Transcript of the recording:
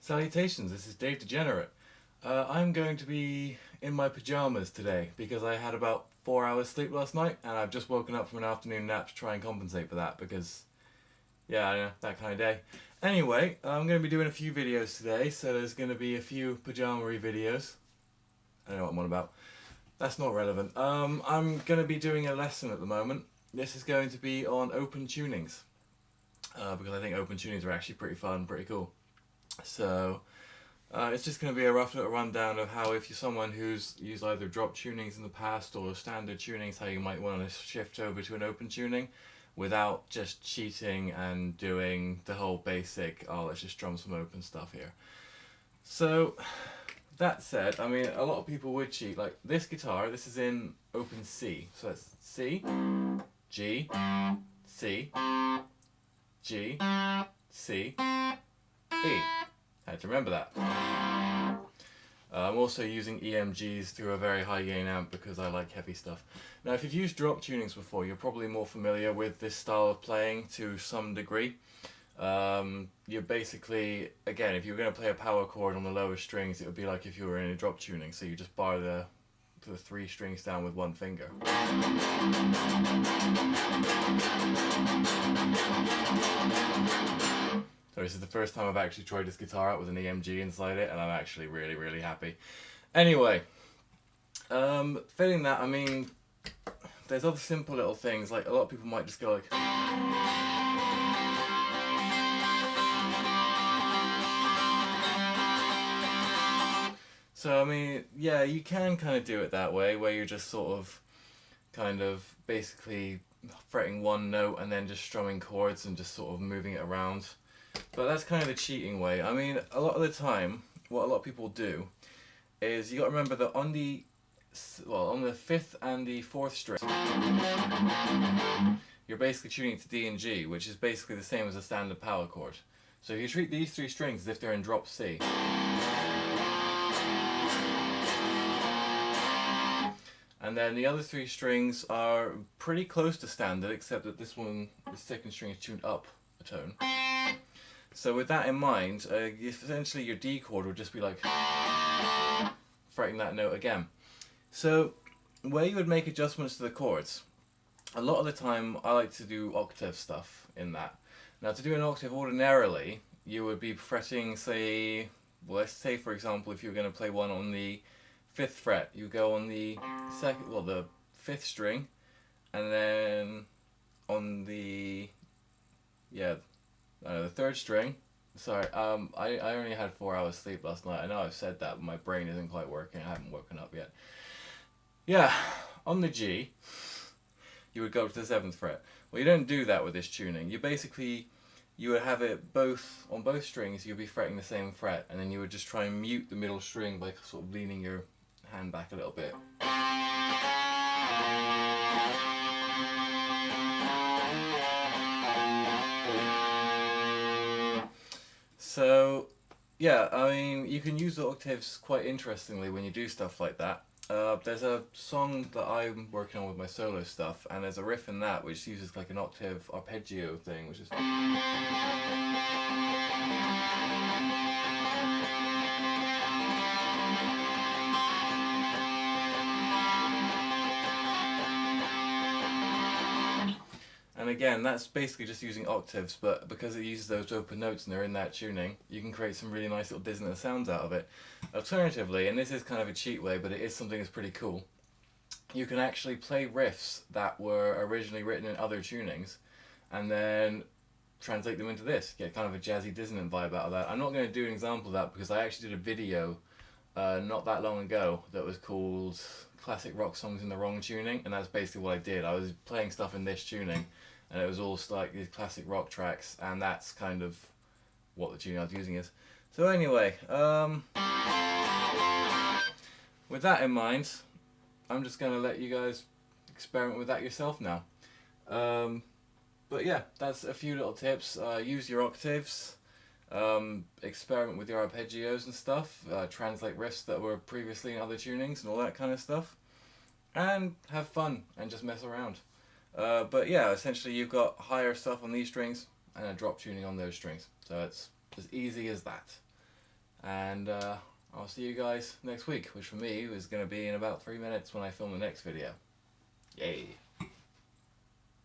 Salutations, this is Dave Degenerate. I'm going to be in my pajamas today because I had about 4 hours sleep last night and I've just woken up from an afternoon nap to try and compensate for that because, yeah, I know, that kind of day. Anyway, I'm going to be doing a few videos today, so there's going to be a few pajama-y videos. I don't know what I'm on about. That's not relevant. I'm going to be doing a lesson at the moment. This is going to be on open tunings because I think open tunings are actually pretty fun, pretty cool. So it's just going to be a rough little rundown of how, if you're someone who's used either drop tunings in the past or standard tunings, how you might want to shift over to an open tuning without just cheating and doing the whole basic, oh, let's just drum some open stuff here. So that said, I mean, a lot of people would cheat. Like this guitar, this is in open C. So that's C, G, C, G, C, E. I had to remember that. I'm also using EMGs through a very high gain amp because I like heavy stuff. Now if you've used drop tunings before, you're probably more familiar with this style of playing to some degree. You're basically, again, if you were going to play a power chord on the lower strings, it would be like if you were in a drop tuning, so you just bar the 3 strings down with one finger. So this is the first time I've actually tried this guitar out with an EMG inside it, and I'm actually really, really happy. Anyway, failing that, I mean, there's other simple little things, like a lot of people might just go like... So I mean, yeah, you can kind of do it that way, where you're just sort of, kind of, basically fretting one note and then just strumming chords and just sort of moving it around. But that's kind of the cheating way. I mean, a lot of the time, what a lot of people do is, you got to remember that on the 5th and the 4th string, you're basically tuning it to D and G, which is basically the same as a standard power chord. So if you treat these 3 strings as if they're in drop C, and then the other 3 strings are pretty close to standard, except that this one, the 2nd string, is tuned up a tone. So with that in mind, essentially your D chord would just be like fretting that note again. So where you would make adjustments to the chords, a lot of the time I like to do octave stuff in that. Now to do an octave ordinarily, you would be fretting, say, well, let's say for example if you were going to play one on the 5th fret, you go on the the 5th string, and then on the the 3rd string. Sorry, I only had 4 hours sleep last night. I know I've said that, but my brain isn't quite working. I haven't woken up yet. Yeah, on the G, you would go to the 7th fret. Well, you don't do that with this tuning. You basically, you would have it both, on both strings, you'd be fretting the same fret, and then you would just try and mute the middle string by sort of leaning your hand back a little bit. So, yeah, I mean, you can use the octaves quite interestingly when you do stuff like that. There's a song that I'm working on with my solo stuff, and there's a riff in that which uses like an octave arpeggio thing, which is... And again, that's basically just using octaves, but because it uses those open notes and they're in that tuning, you can create some really nice little dissonant sounds out of it. Alternatively, and this is kind of a cheat way, but it is something that's pretty cool, you can actually play riffs that were originally written in other tunings, and then translate them into this, get kind of a jazzy dissonant vibe out of that. I'm not going to do an example of that because I actually did a video not that long ago that was called Classic Rock Songs in the Wrong Tuning, and that's basically what I did. I was playing stuff in this tuning, and it was all like these classic rock tracks, and that's kind of what the tuning I was using is. So anyway, with that in mind, I'm just going to let you guys experiment with that yourself now. But yeah, that's a few little tips. Use your octaves, experiment with your arpeggios and stuff, translate riffs that were previously in other tunings and all that kind of stuff, and have fun and just mess around. But yeah, essentially you've got higher stuff on these strings and a drop tuning on those strings, so it's as easy as that. And I'll see you guys next week, which for me is going to be in about 3 minutes when I film the next video. Yay!